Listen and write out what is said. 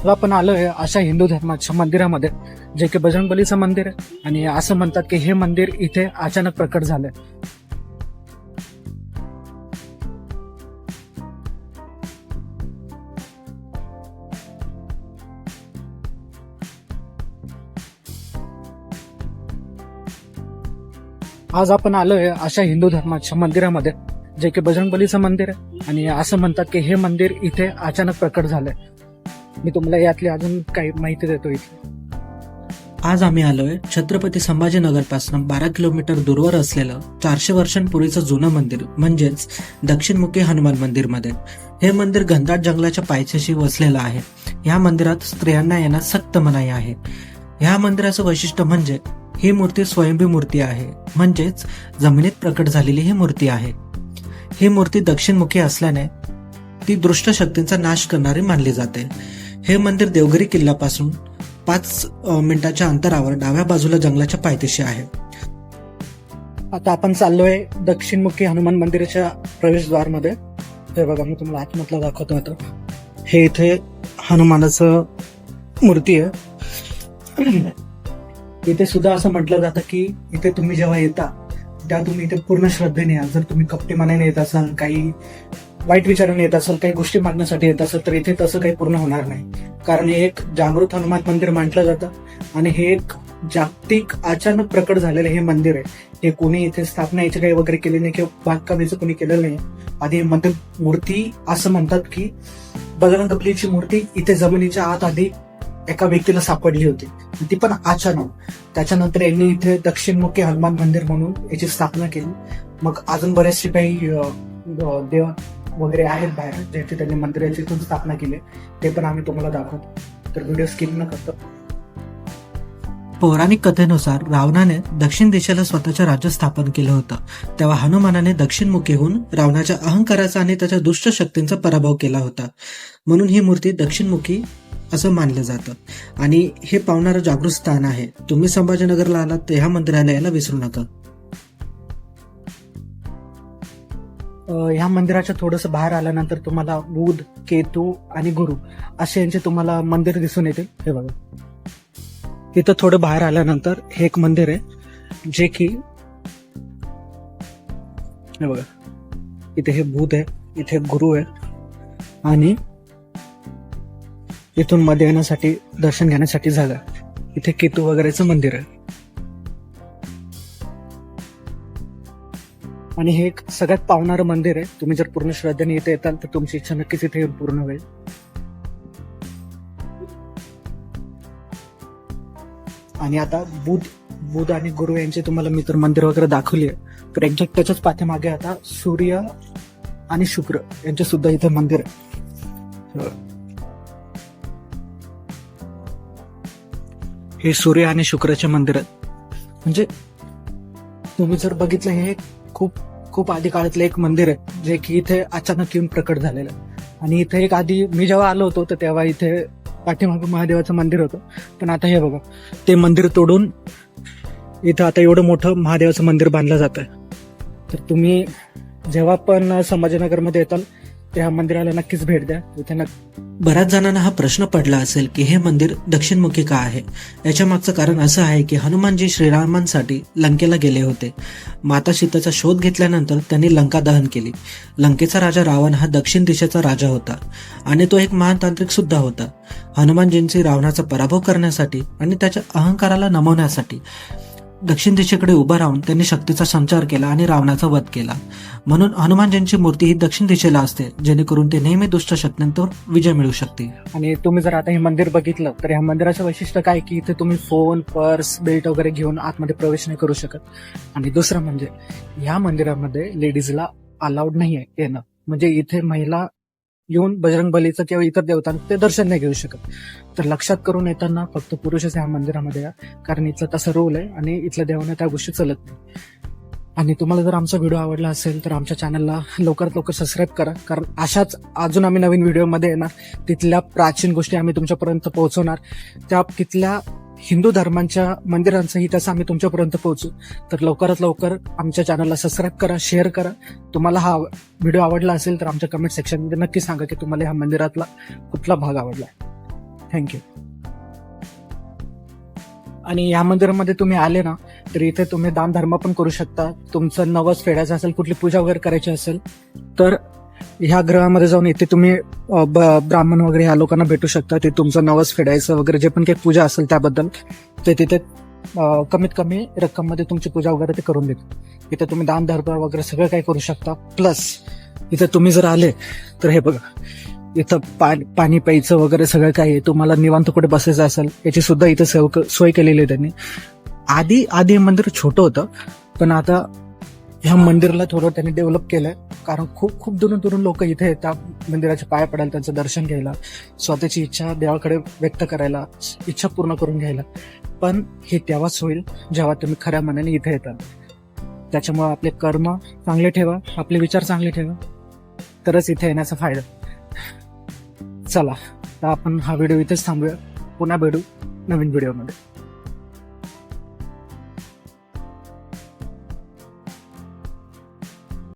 आपण आलोय अशा हिंदू धर्माच्या मंदिरामध्ये, जे की बजरंगबलीचं मंदिर आहे. आणि असं म्हणतात की हे मंदिर इथे अचानक प्रकट झालंय. आज आपण आलोय अशा हिंदू धर्माच्या मंदिरामध्ये, जे की बजरंगबलीचं मंदिर आहे. आणि असं म्हणतात की हे मंदिर इथे अचानक प्रकट झालंय. मी तुम्हाला यातली अजून काही माहिती देतो इथे. आज आम्ही आलोय छत्रपती संभाजीनगर पासून 12 किलोमीटर दूरवर असलेलं 400 वर्षांपूर्वीचं जुनं मंदिर म्हणजेच दक्षिणमुखी हनुमान मंदिर मध्ये. हे मंदिर घनदाट जंगलाच्या पायथ्याशी वसलेलं आहे. या मंदिरात स्त्रियांना येण्यास सक्त मनाई आहे. ह्या मंदिराचं वैशिष्ट्य म्हणजे ही मूर्ती स्वयंभी मूर्ती आहे, म्हणजेच जमिनीत प्रकट झालेली ही मूर्ती आहे. ही मूर्ती दक्षिणमुखी असल्याने ती दुष्ट शक्तींचा नाश करणारी मानली जाते. हे मंदिर देवगिरी किल्ल्यापासून 5 मिनिटाच्या अंतरावर डाव्या बाजूला जंगलाच्या पायथ्याशी आहे. आता आपण चाललोय दक्षिणमुखी हनुमान मंदिराच्या प्रवेशद्वारमध्ये. हे बघा, मी तुम्हाला आतमधलं दाखवतो आता. हे इथे हनुमानाचं मूर्ती आहे. इथे सुद्धा असं म्हटलं जातं की इथे तुम्ही जेव्हा येता तेव्हा तुम्ही इथे पूर्ण श्रद्धेने या. जर तुम्ही कपटी मनाने येत असाल, काही वाईट विचाराने येत असाल, काही गोष्टी मागण्यासाठी येत असाल, तर इथे तसं काही पूर्ण होणार नाही. कारण हे एक जागृत हनुमान मंदिर म्हटलं जातं आणि हे एक जागतिक अचानक प्रकट झालेलं हे मंदिर आहे. हे कोणी इथे स्थापना याची काही वगैरे केली नाही किंवा बांधकामाचं कोणी केलेलं नाही. आधी मंदिर मूर्ती असं म्हणतात की बजरंगबलीची मूर्ती इथे जमिनीच्या आत आधी एका व्यक्तीला सापडली होती, ती पण अचानक. त्याच्यानंतर यांनी इथे दक्षिणमुखी हनुमान मंदिर म्हणून याची स्थापना केली. मग अजून बरेचसे काही देव वगैरे आहेत बाहेर, जेथे त्यांनी मंदिराची इथून स्थापना केली, ते पण आम्ही तुम्हाला दाखवतो. तर व्हिडिओ स्किप न करता. पौराणिक कथेनुसार रावणाने दक्षिण दिशेला स्वतःचे राज्य स्थापन केलं होतं. तेव्हा हनुमानाने दक्षिणमुखी होऊन रावणाच्या अहंकाराचा आणि त्याच्या दुष्ट शक्तींचा पराभव केला होता. म्हणून ही मूर्ती दक्षिणमुखी असं मानलं जातं आणि हे पावणारं जागृत स्थान आहे. तुम्ही संभाजीनगरला आलात तर ह्या मंदिराला यायला विसरू नका. ह्या मंदिराच्या थोडंसं बाहेर आल्यानंतर तुम्हाला बुध, केतू आणि गुरु असे यांचे तुम्हाला मंदिर दिसून येतील. हे बघा, इथं थोडं बाहेर आल्यानंतर हे एक मंदिर आहे, जे की हे बघा, इथे हे बुध आहे, इथे गुरु आहे आणि इथून मध्ये येण्यासाठी, दर्शन घेण्यासाठी जागा. इथे केतू वगैरेचं मंदिर आहे. आणि हे एक सगळ्यात पावणारं मंदिर आहे. तुम्ही जर पूर्ण श्रद्धेने इथे येताल तर तुमची इच्छा नक्कीच इथे येऊन पूर्ण होईल. आणि आता बुध आणि गुरु यांचे तुम्हाला मी तर मंदिर वगैरे दाखवली आहे. तर एक्झॅक्ट त्याच्याच पाठीमागे आता सूर्य आणि शुक्र यांचे सुद्धा इथे मंदिर आहे. हे सूर्य आणि शुक्राचे मंदिर आहेत. म्हणजे तुम्ही जर बघितलं, हे खूप खूप आधी काळातलं एक मंदिर आहे, जे की इथे अचानक येऊन प्रकट झालेलं आहे. आणि इथे एक आधी मी जेव्हा आलो होतो तर तेव्हा इथे पाठीमागे महादेवाचं मंदिर होतं. पण आता हे बघा, ते मंदिर तोडून इथं आता एवढं मोठं महादेवाचं मंदिर बांधलं जात आहे. तर तुम्ही जेव्हा पण संभाजीनगरमध्ये येताल त्या मंदिराला नक्कीच भेट द्या. इथे बऱ्याच जणांना हा प्रश्न पडला असेल की हे मंदिर दक्षिणमुखी का आहे. याच्या मागचं कारण असं आहे की हनुमानजी श्रीरामांसाठी लंकेला गेले होते. माता सीतेचा शोध घेतल्यानंतर त्यांनी लंका दहन केली. लंकेचा राजा रावण हा दक्षिण दिशेचा राजा होता आणि तो एक महान तांत्रिक सुद्धा होता. हनुमानजींची रावणाचा पराभव करण्यासाठी आणि त्याच्या अहंकाराला नमवण्यासाठी दक्षिण दिशेकडे उभं राहून त्यांनी शक्तीचा संचार केला आणि रावणाचा वध केला. म्हणून हनुमानजींची मूर्ती ही दक्षिण दिशेला असते, जेणेकरून ते नेहमी दुष्ट शक्तींवर विजय मिळवू शकते. आणि तुम्ही जर आता हे मंदिर बघितलं तर या मंदिराचं वैशिष्ट्य काय की इथे तुम्ही फोन, पर्स, बेल्ट वगैरे घेऊन आतमध्ये प्रवेश नाही करू शकत. आणि दुसरं म्हणजे या मंदिरामध्ये लेडीजला अलाउड नाही आहे येणं. म्हणजे इथे महिला येऊन बजरंगबलीचं किंवा इतर देवतांचं ते दर्शन नाही घेऊ शकत. तर लक्षात करून येताना फक्त पुरुषच ह्या मंदिरामध्ये या, कारण इथलं तसं रूल आहे आणि इथल्या देवाने त्या गोष्टी चलत नाही. आणि तुम्हाला जर आमचा व्हिडिओ आवडला असेल तर आमच्या चॅनलला लवकरात लवकर सबस्क्राईब करा, कारण अशाच अजून आम्ही नवीन व्हिडिओमध्ये येणार. तिथल्या प्राचीन गोष्टी आम्ही तुमच्यापर्यंत पोहोचवणार. त्या तिथल्या हिंदू धर्मांच्या मंदिरांचाही तसं आम्ही तुमच्यापर्यंत पोहोचू. तर लवकरात लवकर आमच्या चॅनलला सबस्क्राईब करा, शेअर करा. तुम्हाला हा व्हिडिओ आवडला असेल तर आमच्या कमेंट सेक्शनमध्ये नक्की सांगा की तुम्हाला ह्या मंदिरातला कुठला भाग आवडला. थँक्यू. आणि या मंदिरामध्ये तुम्ही आले ना तर इथे तुम्ही दान धर्म पण करू शकता. तुमचं नवस फेडायचं असेल, कुठली पूजा वगैरे करायची असेल तर ह्या ग्रहामध्ये जाऊन इथे तुम्ही ब्राह्मण वगैरे ह्या लोकांना भेटू शकता. ते तुमचं नवस फेडायचं वगैरे जे पण काही पूजा असेल त्याबद्दल ते तिथे कमीत कमी रक्कममध्ये तुमची पूजा वगैरे ते करून देतात. इथे तुम्ही दान धर्म वगैरे सगळं काही करू शकता. प्लस इथे तुम्ही जर आले तर हे बघा, इथं पाणी प्यायचं वगैरे सगळं काही आहे. तुम्हाला निवांत कुठे बसायचं असेल याची सुद्धा इथे सोय केलेली आहे त्यांनी. आधी हे मंदिर छोटं होतं, पण आता ह्या मंदिराला थोडं त्यांनी डेव्हलप केलंय. कारण खूप दुरून लोक इथे येतात मंदिराच्या पाया पडायला, त्यांचं दर्शन घ्यायला, स्वतःची इच्छा देवाकडे व्यक्त करायला, इच्छा पूर्ण करून घ्यायला. पण हे तेव्हाच होईल जेव्हा तुम्ही खऱ्या मनाने इथे येतात. त्याच्यामुळे आपले कर्म चांगले ठेवा, आपले विचार चांगले ठेवा, तरच इथे येण्याचा फायदा. चला, तर आपण हा व्हिडिओ इथेच थांबूया. पुन्हा भेटू नवीन व्हिडिओमध्ये.